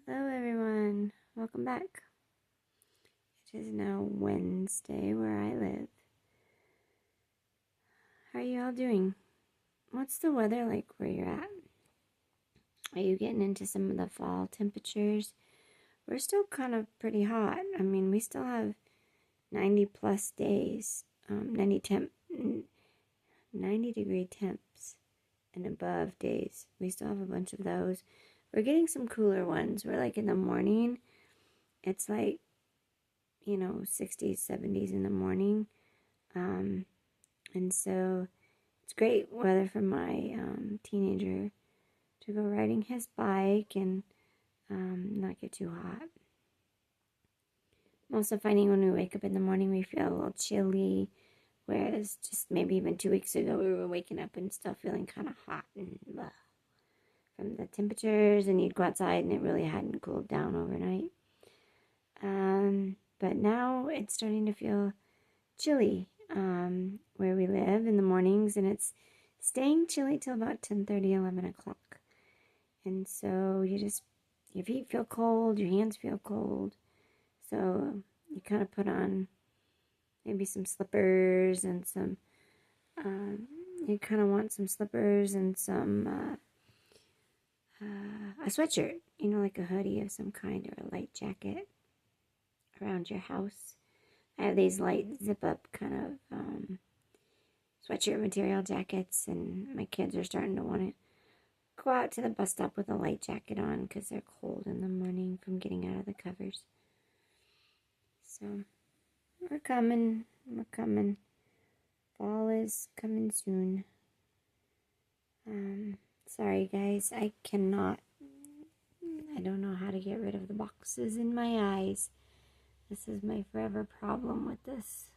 Hello, everyone. Welcome back. It is now Wednesday where I live. How are you all doing? What's the weather like where you're at? Are you getting into some of the fall temperatures? We're still kind of pretty hot. I mean, we still have 90 plus days, 90 degree temps and above days. We still have a bunch of those. We're getting some cooler ones. We're like in the morning, it's like 60s, 70s in the morning. And so it's great weather for my teenager to go riding his bike and not get too hot. I'm also finding when we wake up in the morning, we feel a little chilly, whereas just maybe even 2 weeks ago, we were waking up and still feeling kind of hot and blah, from the temperatures, and you'd go outside and it really hadn't cooled down overnight. But now it's starting to feel chilly where we live in the mornings, and it's staying chilly till about 10:30, 11 o'clock. And so your feet feel cold, your hands feel cold. So you kind of put on maybe some slippers and you kind of want some slippers and a sweatshirt, like a hoodie of some kind or a light jacket around your house. I have these light zip-up kind of sweatshirt material jackets, and my kids are starting to want to go out to the bus stop with a light jacket on because they're cold in the morning from getting out of the covers. So, we're coming. Fall is coming soon. Sorry guys, I don't know how to get rid of the boxes in my eyes. This is my forever problem with this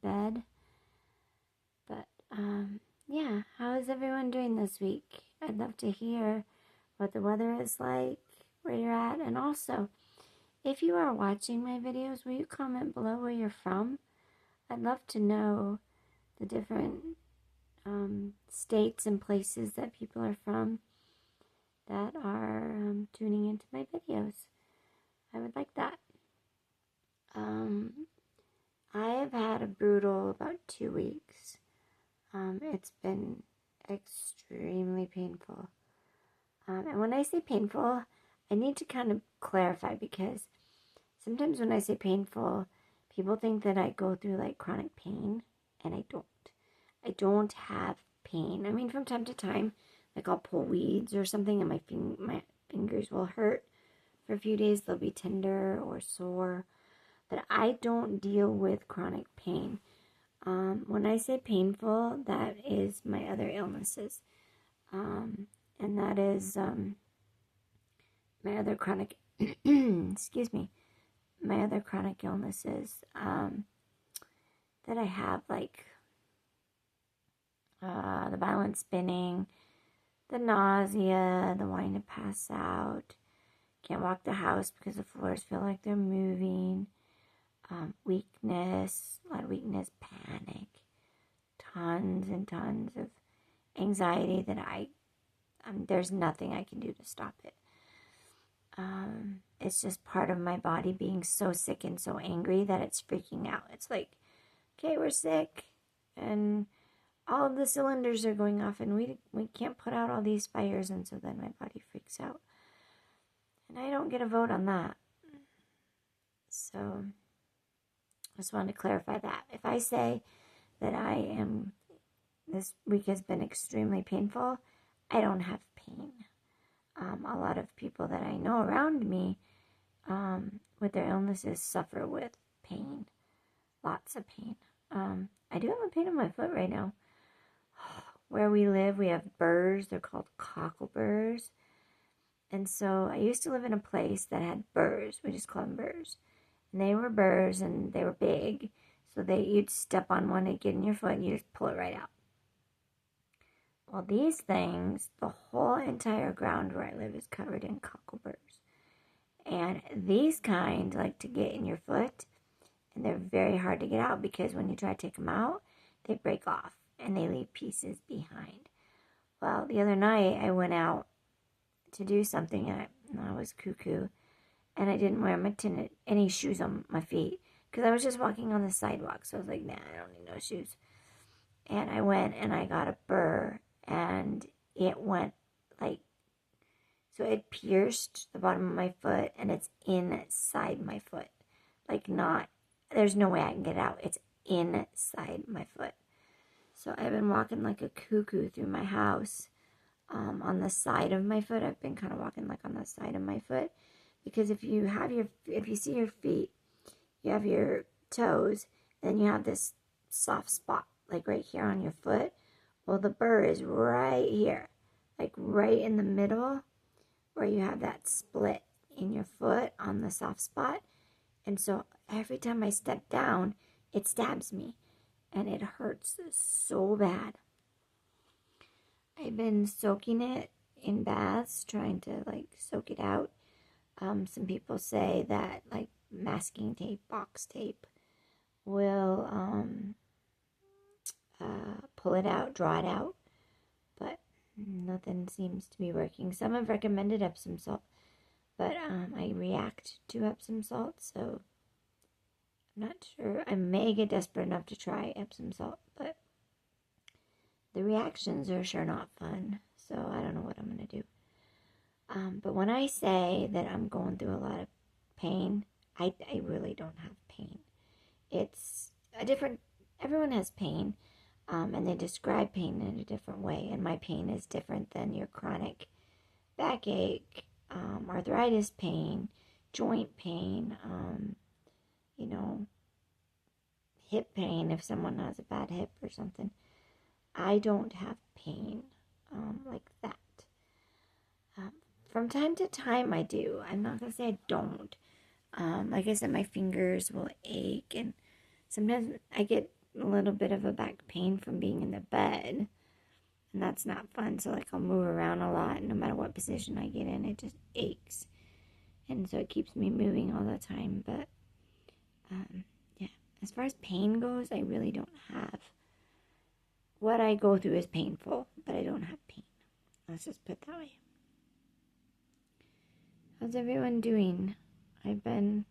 bed. But yeah, how is everyone doing this week? I'd love to hear what the weather is like, where you're at, and also, if you are watching my videos, will you comment below where you're from? I'd love to know the different states and places that people are from that are tuning into my videos. I would like that. I have had a brutal about 2 weeks. It's been extremely painful. And when I say painful, I need to kind of clarify, because sometimes when I say painful, people think that I go through like chronic pain, and I don't. I don't have pain. I mean, from time to time, like I'll pull weeds or something, and my fingers will hurt for a few days. They'll be tender or sore, but I don't deal with chronic pain. When I say painful, that is my other illnesses, and that is my other chronic excuse me, my other chronic illnesses that I have, like the balance spinning, the nausea, the wanting to pass out, can't walk the house because the floors feel like they're moving, weakness, a lot of weakness, panic, tons and tons of anxiety that there's nothing I can do to stop it. It's just part of my body being so sick and so angry that it's freaking out. It's like, okay, we're sick, and all of the cylinders are going off, and we can't put out all these fires, and so then my body freaks out. And I don't get a vote on that. So I just wanted to clarify that. If I say that this week has been extremely painful, I don't have pain. A lot of people that I know around me with their illnesses suffer with pain. Lots of pain. I do have a pain in my foot right now. Where we live, we have burrs. They're called cockleburs. And so I used to live in a place that had burrs. We just call them burrs. And they were burrs, and they were big. So you'd step on one, it'd get in your foot, and you just pull it right out. Well, these things, the whole entire ground where I live is covered in cockleburs. And these kind like to get in your foot, and they're very hard to get out, because when you try to take them out, they break off and they leave pieces behind. Well, the other night I went out to do something, and and I was cuckoo, and I didn't wear any shoes on my feet because I was just walking on the sidewalk. So I was like, nah, I don't need no shoes. And I went and I got a burr, and it went like, so it pierced the bottom of my foot, and it's inside my foot. Like, not, there's no way I can get it out. It's inside my foot. So I've been walking like a cuckoo through my house, on the side of my foot. I've been kind of walking like on the side of my foot, because if you see your feet, you have your toes, then you have this soft spot like right here on your foot. Well, the burr is right here, like right in the middle, where you have that split in your foot on the soft spot. And so every time I step down, it stabs me, and it hurts so bad. I've been soaking it in baths, trying to like soak it out. Some people say that like masking tape, box tape, will pull it out, draw it out, but nothing seems to be working. Some have recommended Epsom salt, but I react to Epsom salt, so I'm not sure. I may get desperate enough to try Epsom salt, but the reactions are sure not fun, so I don't know what I'm going to do. But when I say that I'm going through a lot of pain, I really don't have pain. It's a different, everyone has pain, and they describe pain in a different way, and my pain is different than your chronic backache, arthritis pain, joint pain, hip pain if someone has a bad hip or something. I don't have pain like that. From time to time I do. I'm not going to say I don't. Like I said, my fingers will ache, and sometimes I get a little bit of a back pain from being in the bed, and that's not fun. So like I'll move around a lot, and no matter what position I get in, it just aches, and so it keeps me moving all the time. But yeah, as far as pain goes, I really don't have. What I go through is painful, but I don't have pain. Let's just put it that way. How's everyone doing? I've been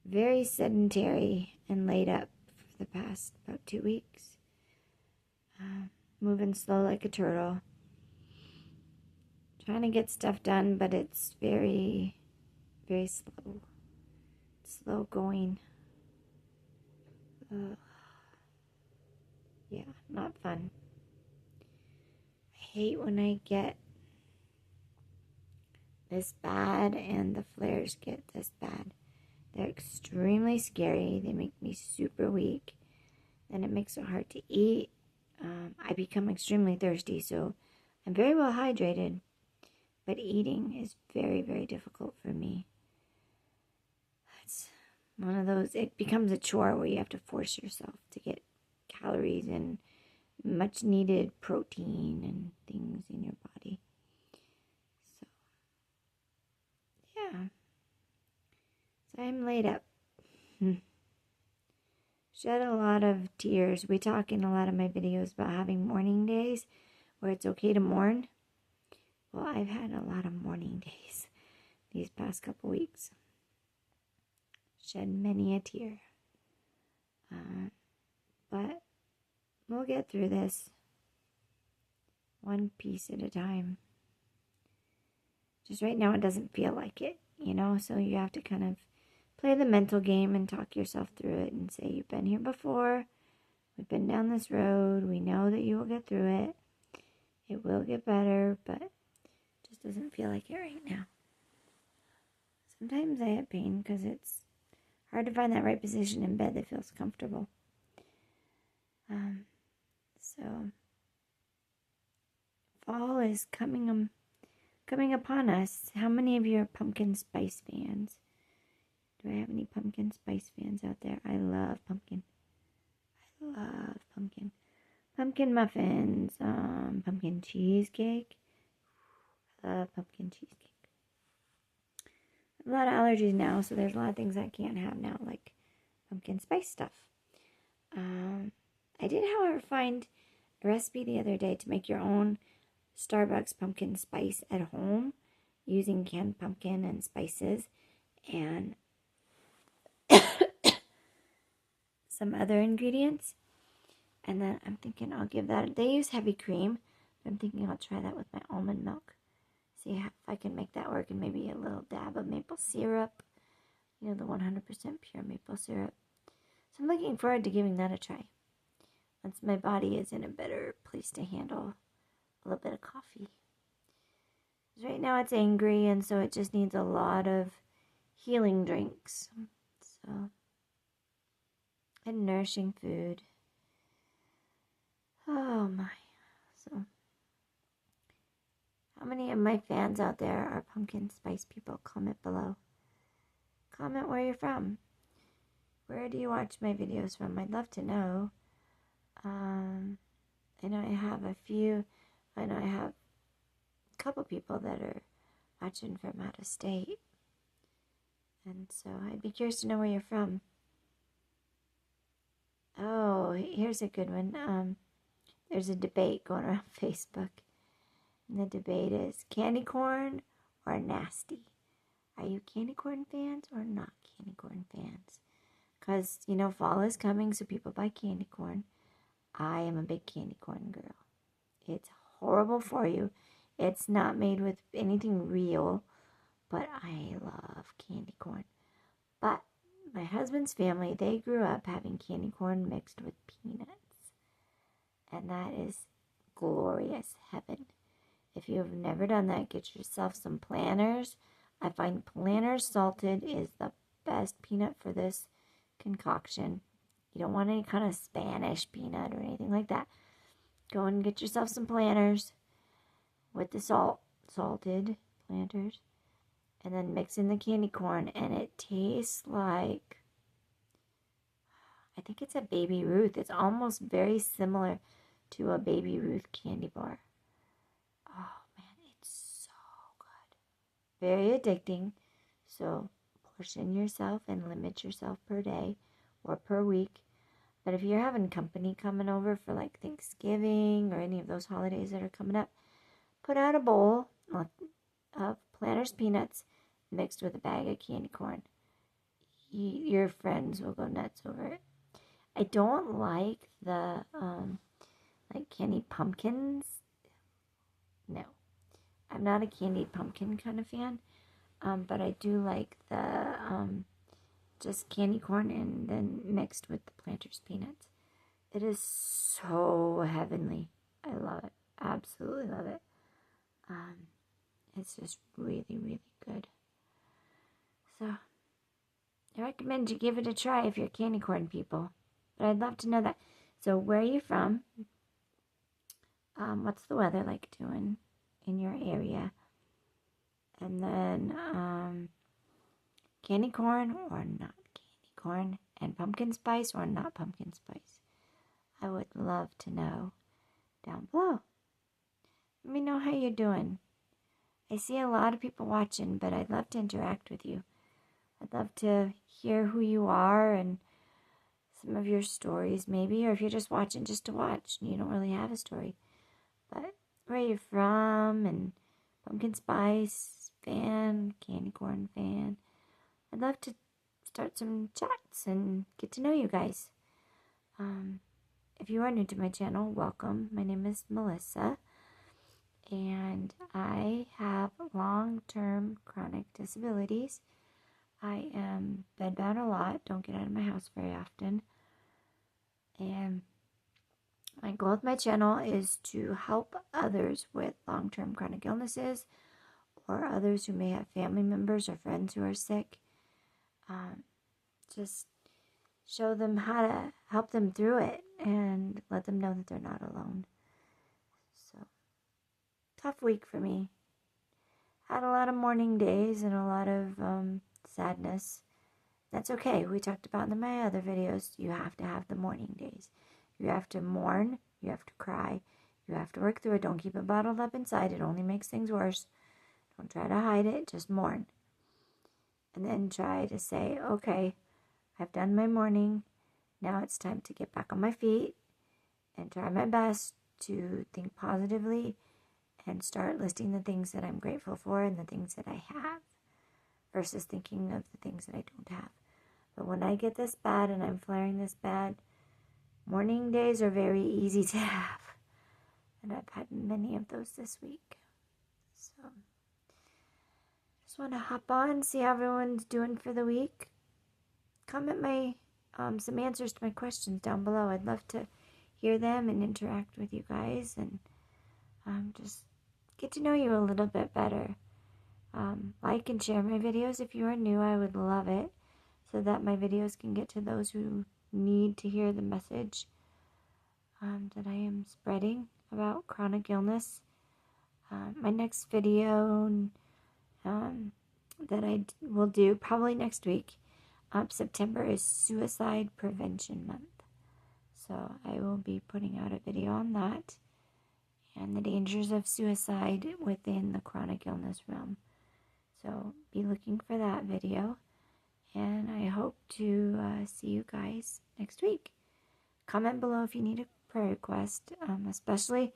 very sedentary and laid up for the past about 2 weeks. Moving slow like a turtle. Trying to get stuff done, but it's very, very slow. Slow going. Yeah, not fun. I hate when I get this bad and the flares get this bad. They're extremely scary. They make me super weak. Then it makes it hard to eat. I become extremely thirsty, so I'm very well hydrated, but eating is very, very difficult for me. It's one of those, it becomes a chore where you have to force yourself to get calories and much needed protein and things in your body. So, yeah. So I'm laid up. Shed a lot of tears. We talk in a lot of my videos about having mourning days where it's okay to mourn. Well, I've had a lot of mourning days these past couple weeks. Shed many a tear. But we'll get through this one piece at a time. Just right now it doesn't feel like it, so you have to kind of play the mental game and talk yourself through it and say, you've been here before, we've been down this road, we know that you will get through it, it will get better, but it just doesn't feel like it right now. Sometimes I have pain because it's hard to find that right position in bed that feels comfortable. So fall is coming upon us. How many of you are pumpkin spice fans? Do I have any pumpkin spice fans out there? I love pumpkin. Pumpkin muffins, pumpkin cheesecake. I love pumpkin cheesecake. I have a lot of allergies now, so there's a lot of things I can't have now, like pumpkin spice stuff. I did, however, find a recipe the other day to make your own Starbucks pumpkin spice at home. using canned pumpkin and spices and some other ingredients. And then I'm thinking I'll give that, they use heavy cream, but I'm thinking I'll try that with my almond milk. See if I can make that work, and maybe a little dab of maple syrup, the 100% pure maple syrup. So I'm looking forward to giving that a try once my body is in a better place to handle a little bit of coffee. Because right now it's angry, and so it just needs a lot of healing drinks. So, and nourishing food. Oh my. So, how many of my fans out there are pumpkin spice people? Comment below. Comment where you're from. Where do you watch my videos from? I'd love to know. I know I have a couple people that are watching from out of state. And so I'd be curious to know where you're from. Oh, here's a good one. There's a debate going around Facebook. And the debate is candy corn or nasty. Are you candy corn fans or not candy corn fans? Because, fall is coming, so people buy candy corn. I am a big candy corn girl. It's horrible for you. It's not made with anything real, but I love candy corn. But my husband's family, they grew up having candy corn mixed with peanuts. And that is glorious heaven. If you have never done that, get yourself some Planters. I find Planters salted is the best peanut for this concoction. You don't want any kind of Spanish peanut or anything like that. Go and get yourself some Planters with the salted Planters, and then mix in the candy corn, and it tastes like, I think it's a Baby Ruth. It's almost very similar to a Baby Ruth candy bar. Oh man, it's so good. Very addicting. So portion yourself and limit yourself per day or per week. But if you're having company coming over for like Thanksgiving or any of those holidays that are coming up, put out a bowl of Planters peanuts mixed with a bag of candy corn. Your friends will go nuts over it. I don't like the candied pumpkins. No, I'm not a candied pumpkin kind of fan. But I do like the just candy corn and then mixed with the Planters peanuts. It is so heavenly. I love it. Absolutely love it. It's just really, really good. So, I recommend you give it a try if you're candy corn people. But I'd love to know that. So, where are you from? What's the weather like doing in your area? And then, candy corn or not candy corn? And pumpkin spice or not pumpkin spice? I would love to know down below. Let me know how you're doing. I see a lot of people watching, but I'd love to interact with you. I'd love to hear who you are and some of your stories maybe, or if you're just watching just to watch and you don't really have a story. But where are you from, and pumpkin spice fan, candy corn fan. I'd love to start some chats and get to know you guys. If you are new to my channel, welcome. My name is Melissa, and I have long-term chronic disabilities. I am bedbound a lot, don't get out of my house very often, and my goal with my channel is to help others with long-term chronic illnesses or others who may have family members or friends who are sick. Just show them how to help them through it and let them know that they're not alone. So, tough week for me. Had a lot of mourning days and a lot of sadness. That's okay. We talked about in my other videos, you have to have the mourning days. You have to mourn, you have to cry, you have to work through it. Don't keep it bottled up inside. It only makes things worse. Don't try to hide it, just mourn. And then try to say, okay, I've done my mourning. Now it's time to get back on my feet and try my best to think positively and start listing the things that I'm grateful for and the things that I have versus thinking of the things that I don't have. But when I get this bad and I'm flaring this bad, morning days are very easy to have. And I've had many of those this week. So, just want to hop on, see how everyone's doing for the week. Comment some answers to my questions down below. I'd love to hear them and interact with you guys and just get to know you a little bit better. Like and share my videos if you are new. I would love it, so that my videos can get to those who need to hear the message that I am spreading about chronic illness. My next video that I will do probably next week, September, is Suicide Prevention Month. So I will be putting out a video on that and the dangers of suicide within the chronic illness realm. So be looking for that video, and I hope to see you guys next week. Comment below if you need a prayer request, especially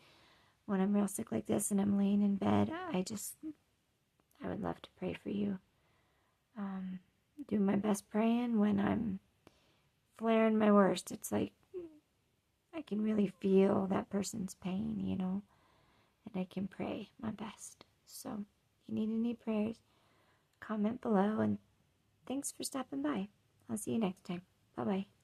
when I'm real sick like this and I'm laying in bed. I would love to pray for you. Do my best praying when I'm flaring my worst. It's like I can really feel that person's pain, and I can pray my best. So if you need any prayers, comment below, and thanks for stopping by. I'll see you next time. Bye-bye.